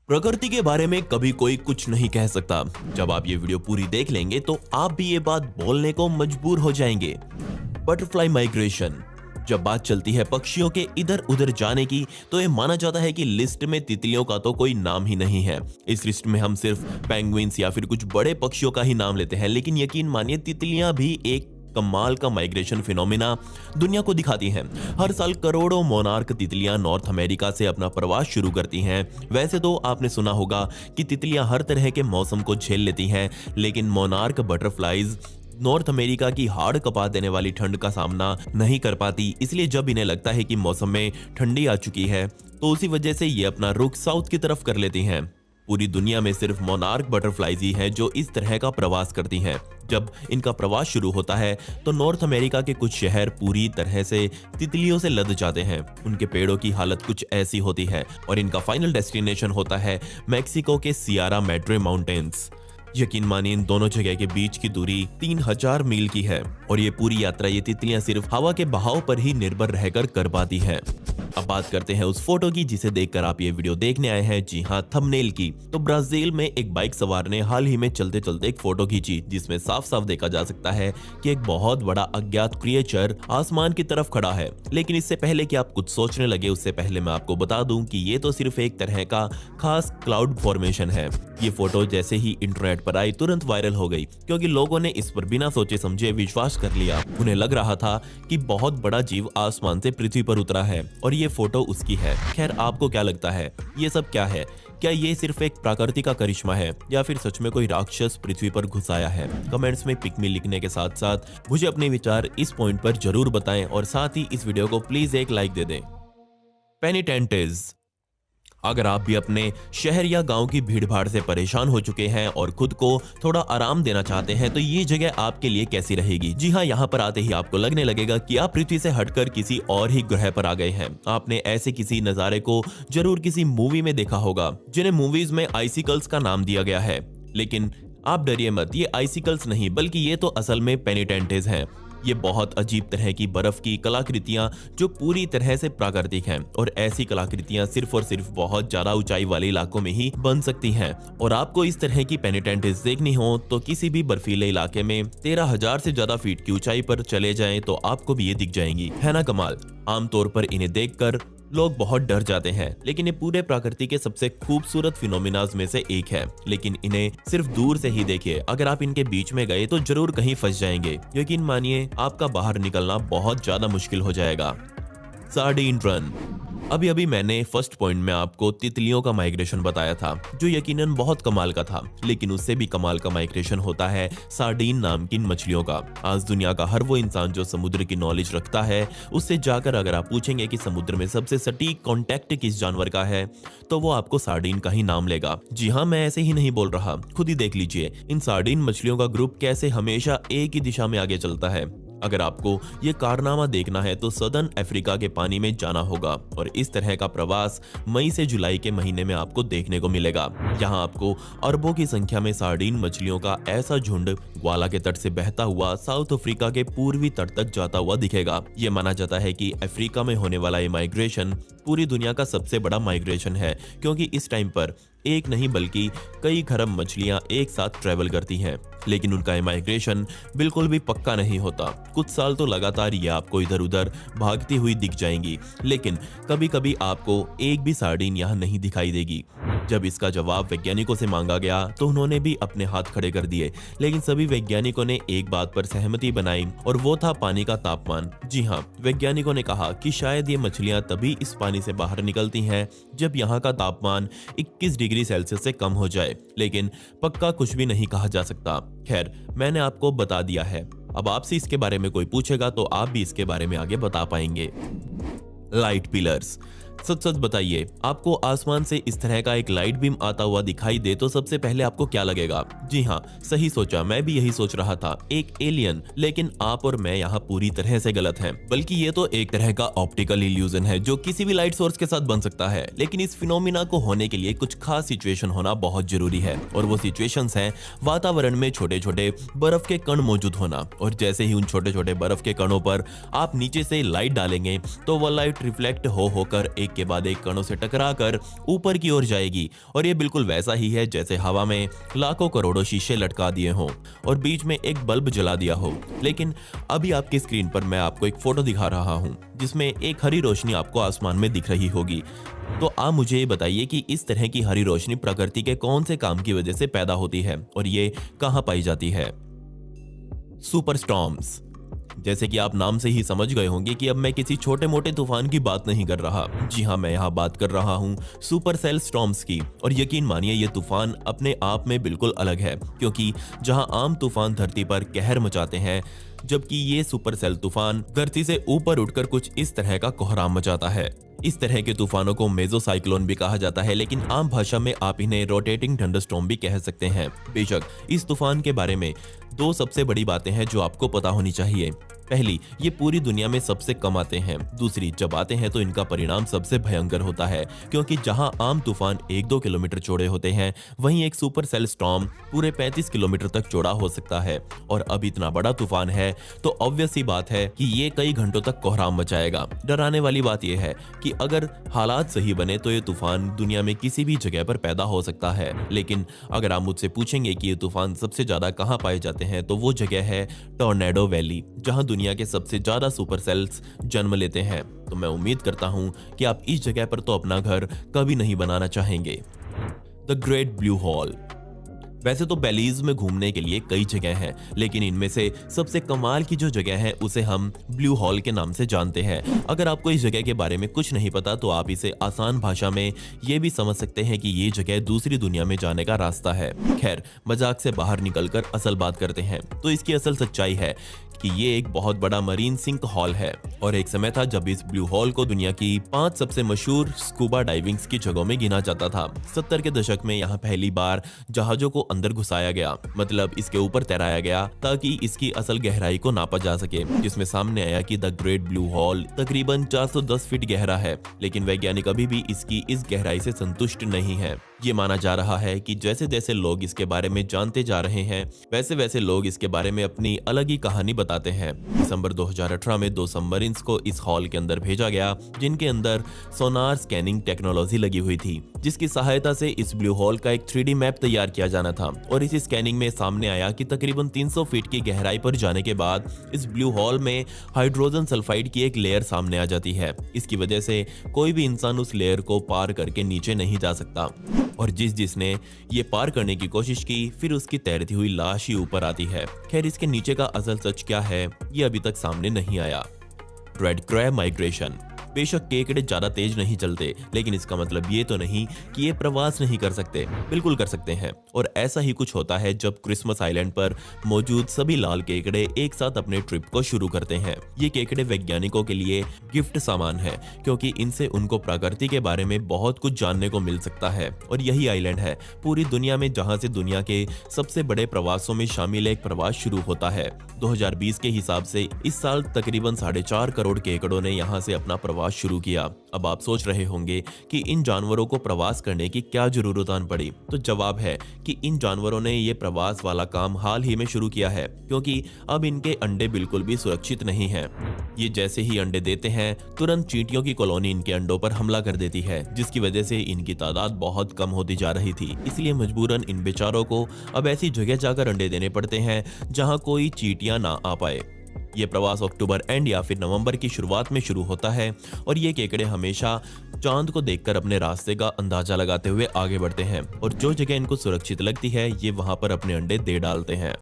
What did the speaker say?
प्रकृति के बारे में कभी कोई कुछ नहीं कह सकता। जब आप ये वीडियो पूरी देख लेंगे तो आप भी ये बात बोलने को मजबूर हो जाएंगे। Butterfly migration. जब बात चलती है पक्षियों के इधर उधर जाने की, तो ये माना जाता है कि लिस्ट में तितलियों का तो कोई नाम ही नहीं है। इस लिस्ट में हम सिर्फ पेंगुइन्स या फिर कुछ बड़े पक्षियों का ही नाम लेते हैं, लेकिन यकीन मानिए तितलियां भी एक कमाल का माइग्रेशन फिनोमिना दुनिया को दिखाती हैं। हर साल करोड़ों मोनार्क तितलियां नॉर्थ अमेरिका से अपना प्रवास शुरू करती हैं। वैसे तो आपने सुना होगा कि तितलियां हर तरह के मौसम को झेल लेती हैं, लेकिन मोनार्क बटरफ्लाईज नॉर्थ अमेरिका की हाड़ कपा देने वाली ठंड का सामना नहीं कर पाती। इसलिए जब इन्हें लगता है कि मौसम में ठंडी आ चुकी है, तो उसी वजह से ये अपना रुख साउथ की तरफ कर लेती हैं। पूरी दुनिया में सिर्फ मोनार्क बटरफ्लाईज ही हैं जो इस तरह का प्रवास करती हैं। जब इनका प्रवास शुरू होता है तो नॉर्थ अमेरिका के कुछ शहर पूरी तरह से तितलियों से लद जाते हैं। उनके पेड़ों की हालत कुछ ऐसी होती है और इनका फाइनल डेस्टिनेशन होता है मैक्सिको के सियारा मैड्रे माउंटेन्स। यकीन मानिए इन दोनों जगह के बीच की दूरी 3000 मील की है और ये पूरी यात्रा ये तितलियां सिर्फ हवा के बहाव पर ही निर्भर रहकर कर पाती हैं। अब बात करते हैं उस फोटो की जिसे देखकर आप ये वीडियो देखने आए हैं। जी हाँ, थंबनेल की। तो ब्राजील में एक बाइक सवार ने हाल ही में चलते चलते एक फोटो खींची जिसमें साफ साफ देखा जा सकता है कि एक बहुत बड़ा अज्ञात क्रिएचर आसमान की तरफ खड़ा है। लेकिन इससे पहले कि आप कुछ सोचने लगे, उससे पहले मैं आपको बता दूं कि ये तो सिर्फ एक तरह का खास क्लाउड फॉर्मेशन है। ये फोटो जैसे ही इंटरनेट पर आई तुरंत वायरल हो गई, क्योंकि लोगों ने इस पर बिना सोचे समझे विश्वास कर लिया। उन्हें लग रहा था कि बहुत बड़ा जीव आसमान से पृथ्वी पर उतरा है और ये फोटो उसकी है। खैर, आपको क्या लगता है, ये सब क्या है? क्या ये सिर्फ एक प्रकृति का करिश्मा है या फिर सच में कोई राक्षस पृथ्वी पर घुस आया है? कमेंट्स में पिक मी लिखने के साथ साथ मुझे अपने विचार इस पॉइंट पर जरूर बताएं और साथ ही इस वीडियो को प्लीज एक लाइक दे दें। पेनिटेंटिज। अगर आप भी अपने शहर या गांव की भीड़भाड़ से परेशान हो चुके हैं और खुद को थोड़ा आराम देना चाहते हैं, तो ये जगह आपके लिए कैसी रहेगी? जी हाँ, यहाँ पर आते ही आपको लगने लगेगा कि आप पृथ्वी से हटकर किसी और ही ग्रह पर आ गए हैं। आपने ऐसे किसी नज़ारे को जरूर किसी मूवी में देखा होगा, जिन्हें मूवीज में आइसिकल्स का नाम दिया गया है। लेकिन आप डरिए मत, ये आइसिकल्स नहीं बल्कि ये तो असल में पेनिटेंटेज हैं। ये बहुत अजीब तरह की बर्फ की कलाकृतियां जो पूरी तरह से प्राकृतिक हैं, और ऐसी कलाकृतियां सिर्फ और सिर्फ बहुत ज्यादा ऊंचाई वाले इलाकों में ही बन सकती हैं। और आपको इस तरह की पेनिटेंटिस देखनी हो तो किसी भी बर्फीले इलाके में 13,000 से ज्यादा फीट की ऊंचाई पर चले जाएं तो आपको भी ये दिख जाएंगी। है ना कमाल? आमतौर पर इन्हें देखकर लोग बहुत डर जाते हैं, लेकिन ये पूरे प्रकृति के सबसे खूबसूरत फिनोमिनाज में से एक है। लेकिन इन्हें सिर्फ दूर से ही देखिए, अगर आप इनके बीच में गए तो जरूर कहीं फंस जाएंगे। यकीन मानिए आपका बाहर निकलना बहुत ज्यादा मुश्किल हो जाएगा। Sardine run. अभी मैंने फर्स्ट पॉइंट में आपको तितलियों का माइग्रेशन बताया था, जो यकीनन बहुत कमाल का था, लेकिन उससे भी कमाल का माइग्रेशन होता है सार्डीन नाम की मछलियों का। आज दुनिया का हर वो इंसान जो समुद्र की नॉलेज रखता है, उससे जाकर अगर आप पूछेंगे कि समुद्र में सबसे सटीक कांटेक्ट किस जानवर का है, तो वो आपको सार्डीन का ही नाम लेगा। जी हाँ, मैं ऐसे ही नहीं बोल रहा, खुद ही देख लीजिए इन सार्डीन मछलियों का ग्रुप कैसे हमेशा एक ही दिशा में आगे चलता है। अगर आपको ये कारनामा देखना है तो सदर्न अफ्रीका के पानी में जाना होगा, और इस तरह का प्रवास मई से जुलाई के महीने में आपको देखने को मिलेगा। यहाँ आपको अरबों की संख्या में सार्डीन मछलियों का ऐसा झुंड ग्वाला के तट से बहता हुआ साउथ अफ्रीका के पूर्वी तट तक जाता हुआ दिखेगा। ये माना जाता है कि अफ्रीका में होने वाला ये माइग्रेशन पूरी दुनिया का सबसे बड़ा माइग्रेशन है, क्योंकि इस टाइम पर एक नहीं बल्कि कई खरब मछलियां एक साथ ट्रेवल करती हैं। लेकिन उनका ये माइग्रेशन बिल्कुल भी पक्का नहीं होता। कुछ साल तो लगातार ये आपको इधर उधर भागती हुई दिख जाएंगी, लेकिन कभी कभी आपको एक भी सार्डिन यहाँ नहीं दिखाई देगी। जब इसका जवाब वैज्ञानिकों से मांगा गया तो उन्होंने भी अपने हाथ खड़े कर दिए, लेकिन सभी वैज्ञानिकों ने एक बात पर सहमति बनाई, और वो था पानी का तापमान। जी हाँ, वैज्ञानिकों ने कहा कि शायद ये मछलियां तभी इस पानी से बाहर निकलती हैं जब यहाँ का तापमान 21 डिग्री सेल्सियस से कम हो जाए, लेकिन पक्का कुछ भी नहीं कहा जा सकता। खैर, मैंने आपको बता दिया है। अब आपसे इसके बारे में कोई पूछेगा तो आप भी इसके बारे में आगे बता पाएंगे। Light pillars. सच सच बताइए, आपको आसमान से इस तरह का एक लाइट बीम आता हुआ दिखाई दे तो सबसे पहले आपको क्या लगेगा? जी हाँ, सही सोचा, मैं भी यही सोच रहा था, एक एलियन। लेकिन आप और मैं यहाँ पूरी तरह से गलत हैं, बल्कि ये तो एक तरह का ऑप्टिकल इल्यूजन है जो किसी भी लाइट सोर्स के साथ बन सकता है। लेकिन इस फिनोमिना को होने के लिए कुछ खास सिचुएशन होना बहुत जरूरी है, और वो सिचुएशंस हैं वातावरण में छोटे छोटे बर्फ के कण मौजूद होना। और जैसे ही उन छोटे छोटे बर्फ के कणों पर आप नीचे से लाइट डालेंगे तो वह लाइट रिफ्लेक्ट होकर एक एक के बाद एक कणों से टकराकर ऊपर की ओर जाएगी और ये बिल्कुल वैसा ही है जैसे हवा में लाखों करोड़ों शीशे लटका दिए हों और बीच में एक बल्ब जला दिया हो। लेकिन अभी आपकी स्क्रीन पर मैं आपको एक फोटो दिखा रहा हूं जिसमें एक हरी रोशनी आपको आसमान में दिख रही होगी। तो आप मुझे ये बताइए कि इस तरह की हरी रोशनी प्रकृति के कौन से काम की वजह से पैदा होती है और ये कहां पाई जाती है? Super storms. जैसे कि आप नाम से ही समझ गए होंगे कि अब मैं किसी छोटे मोटे तूफान की बात नहीं कर रहा। जी हाँ, मैं यहाँ बात कर रहा हूँ सुपर सेल स्टॉर्म्स की। और यकीन मानिए ये तूफान अपने आप में बिल्कुल अलग है, क्योंकि जहाँ आम तूफान धरती पर कहर मचाते हैं, जबकि ये सुपर सेल तूफान धरती से ऊपर उठकर कुछ इस तरह का कोहराम मचाता है। इस तरह के तूफानों को मेसोसाइक्लोन भी कहा जाता है, लेकिन आम भाषा में आप इन्हें रोटेटिंग थंडरस्टॉर्म भी कह सकते हैं। बेशक इस तूफान के बारे में दो सबसे बड़ी बातें हैं जो आपको पता होनी चाहिए। पहली, ये पूरी दुनिया में सबसे कम आते हैं। दूसरी, जब आते हैं तो इनका परिणाम सबसे भयंकर होता है, क्योंकि जहां आम तूफान 1-2 किलोमीटर चौड़े होते हैं, वहीं एक सुपर सेल स्टॉर्म पूरे 35 किलोमीटर तक चौड़ा हो सकता है। और अब इतना बड़ा तूफान है तो ऑब्वियस सी बात है कि ये कई घंटों तक कोहराम मचाएगा। डराने वाली बात यह है कि अगर हालात सही बने तो ये तूफान दुनिया में किसी भी जगह पर पैदा हो सकता है। लेकिन अगर आप मुझसे पूछेंगे कि ये तूफान सबसे ज्यादा कहां पाए जाते हैं, तो वो जगह है टॉर्नेडो वैली, जहां दुनिया के सबसे ज्यादा सुपर सेल्स जन्म लेते हैं। तो मैं उम्मीद करता हूं कि आप इस जगह पर तो अपना घर कभी नहीं बनाना चाहेंगे। The great blue hole. वैसे तो बेलीज में घूमने के लिए कई जगह हैं, लेकिन इनमें से सबसे कमाल की जो जगह है उसे हम ब्लू होल के नाम से जानते हैं। अगर आपको इस जगह के बारे में कुछ नहीं पता तो आप इसे आसान भाषा में ये भी समझ सकते हैं कि ये जगह दूसरी दुनिया में जाने का रास्ता है। खैर, मजाक से बाहर निकलकर असल बात करते हैं तो इसकी असल सच्चाई है कि ये एक बहुत बड़ा मरीन सिंक हॉल है। और एक समय था जब इस ब्लू हॉल को दुनिया की 5 सबसे मशहूर स्कूबा डाइविंग्स की जगहों में गिना जाता था। 70 के दशक में यहाँ पहली बार जहाजों को अंदर घुसाया गया, मतलब इसके ऊपर तैराया गया, ताकि इसकी असल गहराई को नापा जा सके, जिसमें सामने आया कि द ग्रेट ब्लू हॉल तकरीबन 410 फीट गहरा है। लेकिन वैज्ञानिक अभी भी इसकी इस गहराई से संतुष्ट नहीं है। ये माना जा रहा है कि जैसे जैसे लोग इसके बारे में जानते जा रहे हैं, वैसे वैसे लोग इसके बारे में अपनी अलग ही कहानी बताते हैं। दिसंबर 2018 में 2 सबमरीन्स को इस हॉल के अंदर भेजा गया, जिनके अंदर सोनार स्कैनिंग टेक्नोलॉजी लगी हुई थी, जिसकी सहायता से इस ब्लू हॉल का एक 3D मैप तैयार किया जाना था। और इस स्कैनिंग में सामने आया कि तकरीबन 300 फीट की गहराई पर जाने के बाद इस ब्लू हॉल में हाइड्रोजन सल्फाइड की एक लेयर सामने आ जाती है। इसकी वजह से कोई भी इंसान उस लेयर को पार करके नीचे नहीं जा सकता, और जिसने ये पार करने की कोशिश की, फिर उसकी तैरती हुई लाश ही ऊपर आती है। खैर, इसके नीचे का असल सच क्या है ये अभी तक सामने नहीं आया। Red crab migration. बेशक केकड़े ज्यादा तेज नहीं चलते, लेकिन इसका मतलब ये तो नहीं कि ये प्रवास नहीं कर सकते। बिल्कुल कर सकते हैं। और ऐसा ही कुछ होता है जब क्रिसमस आइलैंड पर मौजूद सभी लाल केकड़े एक साथ अपने ट्रिप को शुरू करते हैं। ये केकड़े वैज्ञानिकों के लिए गिफ्ट सामान है, क्योंकि इनसे उनको प्रकृति के बारे में बहुत कुछ जानने को मिल सकता है। और यही आइलैंड है पूरी दुनिया में जहां से दुनिया के सबसे बड़े प्रवासों में शामिल एक प्रवास शुरू होता है। 2020 के हिसाब से इस साल तकरीबन 4.5 करोड़ केकड़ों ने यहाँ से अपना प्रवास शुरू किया। अब आप सोच रहे होंगे कि इन जानवरों को प्रवास करने की क्या जरूरत आन पड़ी, तो जवाब है कि इन जानवरों ने ये प्रवास वाला काम हाल ही में शुरू किया है, क्योंकि अब इनके अंडे बिल्कुल भी सुरक्षित नहीं हैं। ये जैसे ही अंडे देते हैं, तुरंत चींटियों की कॉलोनी इनके अंडों पर हमला कर देती है, जिसकी वजह से इनकी तादाद बहुत कम होती जा रही थी। इसलिए मजबूरन इन बेचारों को अब ऐसी जगह जाकर अंडे देने पड़ते हैं जहां कोई चींटियां ना आ पाए। ये प्रवास अक्टूबर एंड या फिर नवंबर की शुरुआत में शुरू होता है, और ये केकड़े हमेशा चांद को देखकर अपने रास्ते का अंदाजा लगाते हुए आगे बढ़ते हैं, और जो जगह इनको सुरक्षित लगती है ये वहां पर अपने अंडे दे डालते हैं।